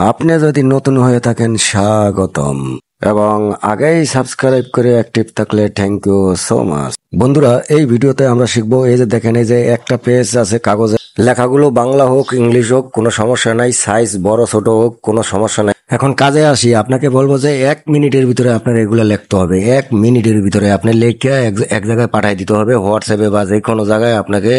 আপনি যদি নতুন হয়ে থাকেন স্বাগতম এবং আগেই সাবস্ক্রাইব করে অ্যাক্টিভ থাকলে থ্যাংক ইউ সো মাচ। বন্ধুরা, এই ভিডিওতে আমরা শিখবো, এই যে দেখেন, এই যে একটা পেজ আছে কাগজে, লেখাগুলো বাংলা হোক ইংলিশ হোক কোনো সমস্যা নাই, সাইজ বড় ছোট হোক কোনো সমস্যা নাই। এখন কাজে আসি, আপনাকে বলবো যে 1 মিনিটের ভিতরে আপনার এগুলো লিখতে হবে। 1 মিনিটের ভিতরে আপনি লিখে এক জায়গায় পাঠিয়ে দিতে হবে, হোয়াটসঅ্যাপে বা যে কোনো জায়গায় আপনাকে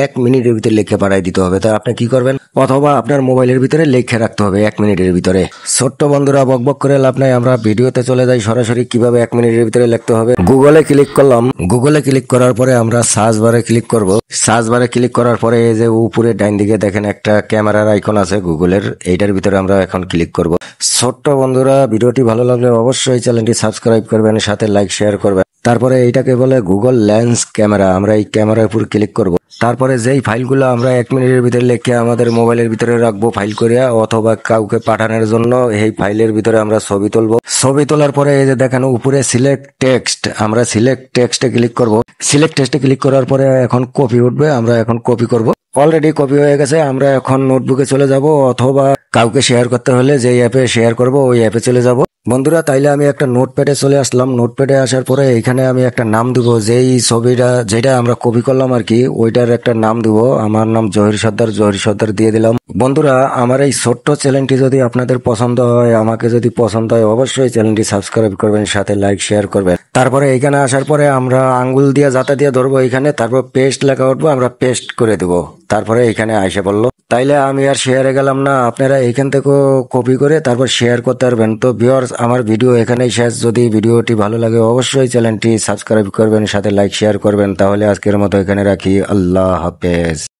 1 মিনিটের ভিতরে লিখে পাঠিয়ে দিতে হবে। তা আপনি কি করবেন, অথবা আপনার মোবাইলের ভিতরে লিখে রাখতে হবে 1 মিনিটের ভিতরে। ছোট্ট বন্ধুরা, বকবক করে লাভ নাই, আমরা ভিডিওতে চলে যাই সরাসরি কিভাবে 1 মিনিটের ভিতরে লিখতে হবে। গুগলে ক্লিক করলাম, গুগলে ক্লিক করার পরে আমরা সার্চ বারে ক্লিক করব। সার্চ বারে ক্লিক করার পরে এই যে উপরে ডাইন দিকে দেখেন একটা ক্যামেরার আইকন আছে গুগলের, এইটার ভিতরে আমরা এখন ক্লিক করব। ছোট্ট বন্ধুরা, ভিডিওটি ভালো লাগলে অবশ্যই চ্যানেলটি সাবস্ক্রাইব করবেন, সাথে লাইক শেয়ার করবেন। তারপরে এইটাকে বলে গুগল লেন্স ক্যামেরা, আমরা এই ক্যামেরার উপর ক্লিক করব। তারপরে যেই ফাইলগুলো আমরা 1 মিনিটের ভিতরে লিখে আমাদের মোবাইলের ভিতরে রাখবো ফাইল করে, অথবা কাউকে পাঠানোর জন্য এই ফাইলের ভিতরে আমরা ছবি তুলবো। ছবি তোলার পরে এই যে দেখেন উপরে সিলেক্ট টেক্সট, আমরা সিলেক্ট টেক্সটে ক্লিক করব। সিলেক্ট টেক্সটে ক্লিক করার পরে এখন কপি উঠবে, আমরা এখন কপি করব। অলরেডি কপি হয়ে গেছে, আমরা এখন নোটবুকে চলে যাব, অথবা কাউকে শেয়ার করতে হলে যেই অ্যাপে শেয়ার করব ওই অ্যাপে চলে যাব। বন্ধুরা, তাইলে আমি একটা নোটপ্যাডে চলে আসলাম। নোটপ্যাডে আসার পরে এখানে আমি একটা নাম দিব, যেই ছবিটা যেটা আমরা কপি করলাম আর কি, ওইটার একটা নাম দিব। আমার নাম জহির সর্দার, জহির সর্দার দিয়ে দিলাম। বন্ধুরা, আমার এই ছোট্ট চ্যানেলটি যদি আপনাদের পছন্দ হয়, আমাকে যদি পছন্দ হয়, অবশ্যই চ্যানেলটি সাবস্ক্রাইব করবেন, সাথে লাইক শেয়ার করবেন। তারপরে এখানে আসার পরে আমরা আঙ্গুল দিয়ে যাতা দিয়ে ধরবো এখানে, তারপর পেস্ট লেখা উঠবো, আমরা পেস্ট করে দেবো। তারপরে এখানে আইসে বললো, তাইলে আমি আর শেয়ারে গেলাম না, আপনারা এখান থেকেও কপি করে তারপর শেয়ার করতে পারবেন। তো ভিউয়ার্স, আমার ভিডিও এখানেই শেষ। যদি ভিডিওটি ভালো লাগে অবশ্যই চ্যানেলটি সাবস্ক্রাইব করবেন, সাথে লাইক শেয়ার করবেন। তাহলে আজকের মতো এখানে রাখি, আল্লাহ হাফেজ।